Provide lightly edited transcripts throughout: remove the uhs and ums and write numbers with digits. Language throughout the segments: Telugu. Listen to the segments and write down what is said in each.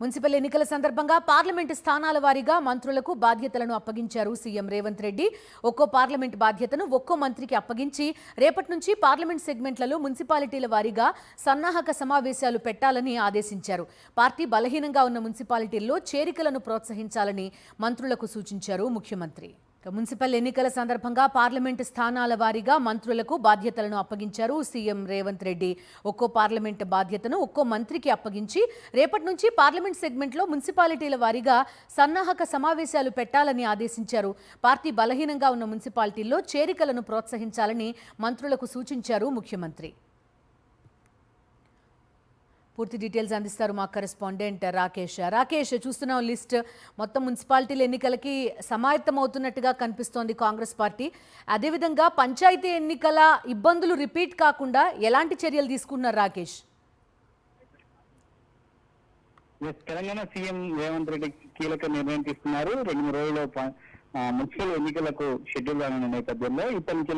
మున్సిపల్ ఎన్నికల సందర్భంగా పార్లమెంటు స్థానాల వారీగా మంత్రులకు బాధ్యతలను అప్పగించారు సీఎం రేవంత్ రెడ్డి. ఒక్కో పార్లమెంట్ బాధ్యతను ఒక్కో మంత్రికి అప్పగించి రేపటి నుంచి పార్లమెంట్ సెగ్మెంట్లలో మున్సిపాలిటీల వారీగా సన్నాహక సమావేశాలు పెట్టాలని ఆదేశించారు. పార్టీ బలహీనంగా ఉన్న మున్సిపాలిటీల్లో చేరికలను ప్రోత్సహించాలని మంత్రులకు సూచించారు ముఖ్యమంత్రి. మున్సిపల్ ఎన్నికల సందర్భంగా పార్లమెంటు స్థానాల వారీగా మంత్రులకు బాధ్యతలను అప్పగించారు సీఎం రేవంత్ రెడ్డి. ఒక్కో పార్లమెంటు బాధ్యతను ఒక్కో మంత్రికి అప్పగించి రేపటి నుంచి పార్లమెంట్ సెగ్మెంట్లో మున్సిపాలిటీల వారీగా సన్నాహక సమావేశాలు పెట్టాలని ఆదేశించారు. పార్టీ బలహీనంగా ఉన్న మున్సిపాలిటీల్లో చేరికలను ప్రోత్సహించాలని మంత్రులకు సూచించారు ముఖ్యమంత్రి. పూర్తి డీటెయిల్స్ అందిస్తారు మా కరెస్పాండెంట్ రాకేష్. చూస్తున్నాం లిస్ట్ మొత్తం మున్సిపాలిటీల ఎన్నికలకి సమాయత్తమవుతున్నట్టుగా కనిపిస్తోంది కాంగ్రెస్ పార్టీ. అదేవిధంగా పంచాయతీ ఎన్నికల ఇబ్బందులు రిపీట్ కాకుండా ఎలాంటి చర్యలు తీసుకున్నారు రాకేష్? తెలంగాణ సీఎం రేవంత్ రెడ్డి కీలక నిర్ణయం తీసుకున్నారు. 2-3 రోజుల్లో మున్సిపల్ ఎన్నికలకు షెడ్యూల్ రానున్న నేపథ్యంలో ఇప్పటి నుంచి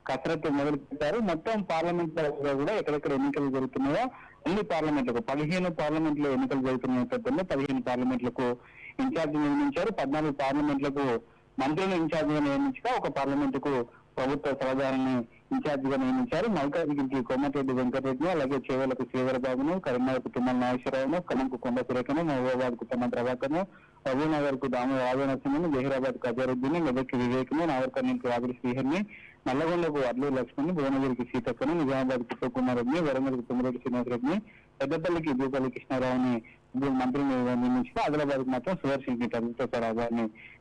కసరత్తు మొదలు పెట్టారు. మొత్తం పార్లమెంట్ లో కూడా ఎక్కడెక్కడ ఎన్నికలు జరుగుతున్నాయో అన్ని పార్లమెంట్లకు 15 పార్లమెంట్లో ఎన్నికలు జరుగుతున్న నేపథ్యంలో 15 పార్లమెంట్లకు ఇన్ఛార్జి నియమించారు. 14 పార్లమెంట్లకు మంత్రులను ఇన్ఛార్జిగా నియమించగా ఒక పార్లమెంటుకు ప్రభుత్వ సలహాదారుని ఇన్ఛార్జిగా నియమించారు. మల్కాజిగిరికి కోమటిరెడ్డి వెంకటరెడ్డిని, అలాగే చేవలకు శ్రీధరబాబును, కరీంనగర్కు తుమ్మల నాగేశ్వరరావును, ఖమ్మంకు కొండ సురేఖను, మహబూబాబాద్ కు తమ్మ ప్రభాకర్ను, మహబూబ్నగర్ కు దామ రాజనరసింహను, జహీరాబాద్ కు అజరుద్దీన్, మెదక్ వివేక్ను, నాగర్కర్నూలుకు వాగిరి శ్రీహరిని, నల్లగొండకు అడ్లూరు లక్ష్మణ్, భువనగిరికి సీతక్కను, నిజామాబాద్ కు సుకుమార్ రెడ్డిని, వరంగల్ కు తుమ్మిరెడ్డి శ్రీనివాస్ రెడ్డిని, పెద్దపల్లికి భూపల్లి కృష్ణారావుని మంత్రిని నియమించారు. ఆదిలాబాద్ కు మాత్రం సుదర్శన్ రెడ్డి ప్రభుత్వ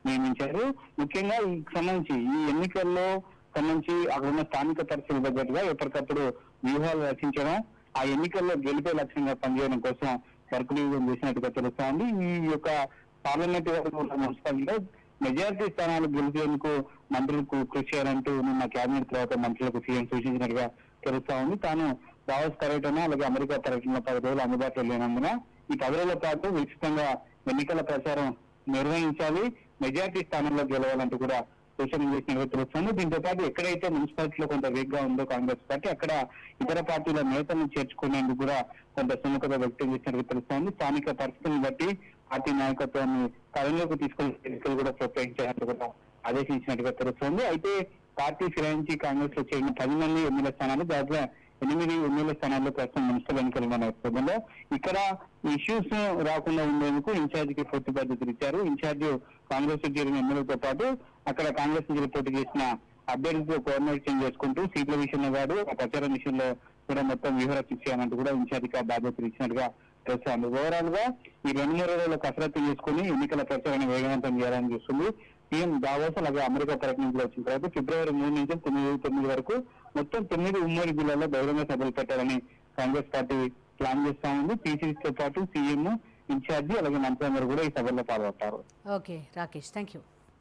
నియమించారు. ముఖ్యంగా ఈ సంబంధించి ఈ ఎన్నికల్లో సంబంధించి అక్కడ ఉన్న స్థానిక పరిస్థితుల తగ్గట్టుగా ఎప్పటికప్పుడు వ్యూహాలు రచించడం, ఆ ఎన్నికల్లో గెలిపే లక్ష్యంగా పనిచేయడం కోసం వర్కులు చేసినట్టుగా తెలుస్తా ఉంది. ఈ యొక్క పార్లమెంట్ మున్సిపాలిటీలో మెజారిటీ స్థానాలు గెలిచేందుకు మంత్రులకు కృషి చేయాలంటూ నిన్న కేబినెట్ తర్వాత మంత్రులకు సీఎం సూచించినట్టుగా తెలుస్తా ఉంది. తాను దావోస్ పర్యటన, అలాగే అమెరికా పర్యటనలో 10 రోజులు అందుబాటులో లేనందున ఈ 10 రోజుల పాటు విస్తృతంగా ఎన్నికల ప్రచారం నిర్వహించాలి, మెజారిటీ స్థానంలో గెలవాలంటూ కూడా సూచనలు చేసినట్టుగా తెలుస్తుంది. దీంతో పాటు ఎక్కడైతే మున్సిపాలిటీలో కొంత వీక్ గా ఉందో కాంగ్రెస్ పార్టీ, అక్కడ ఇతర పార్టీల నేతలను చేర్చుకునేందుకు కూడా కొంత సుముఖత వ్యక్తం చేసినట్టుగా తెలుస్తోంది. స్థానిక పరిస్థితులను బట్టి పార్టీ నాయకత్వాన్ని కలంలోకి తీసుకునే ఎన్నికలు కూడా ప్రోత్సహించాలంటూ కూడా ఆదేశించినట్టుగా తెలుస్తోంది. అయితే పార్టీ ఫిరాయించి కాంగ్రెస్ లో చేరిన 10 మంది ఎమ్మెల్యే స్థానాలు, దాదాపు 8 ఎమ్మెల్యే స్థానాల్లో ప్రస్తుతం మున్సిపల్ ఎన్నికలు ఉన్న నేపథ్యంలో ఇక్కడ ఇష్యూస్ రాకుండా ఉండేందుకు ఇన్ఛార్జికి పూర్తి బాధ్యతలు ఇచ్చారు. ఇన్ఛార్జ్ కాంగ్రెస్ చేరిన ఎమ్మెల్యేతో పాటు అక్కడ కాంగ్రెస్ నుంచి పోటీ చేసిన అభ్యర్థితో కోఆర్డినేషన్ చేసుకుంటూ సీట్ల విషయంలో కాదు, ప్రచారం విషయంలో కూడా మొత్తం వ్యూహరచన చేయాలంటూ కూడా ఇన్ఛార్జికి బాధ్యతలు ఇచ్చినట్టుగా తెలుస్తోంది. ఓవరాల్ గా ఈ 2-3 రోజుల్లో కసరత్తు చేసుకుని ఎన్నికల ప్రచారాన్ని వేగవంతం చేయాలని చూస్తుంది సీఎం. దావోస్ అలాగే అమెరికా పర్యటనలో వచ్చిన తర్వాత ఫిబ్రవరి 3 నుంచి 9 వరకు మొత్తం 9 ఉమ్మడి జిల్లాల్లో బహిరంగ సభలు పెట్టాలని కాంగ్రెస్ పార్టీ ప్లాన్ చేస్తా ఉంది. పీసీసీతో పాటు సీఎం, ఇన్ఛార్జి అలాగే మంత్రులందరూ కూడా ఈ సభల్లో పాల్గొంటారు. Okay Rakesh, thank you.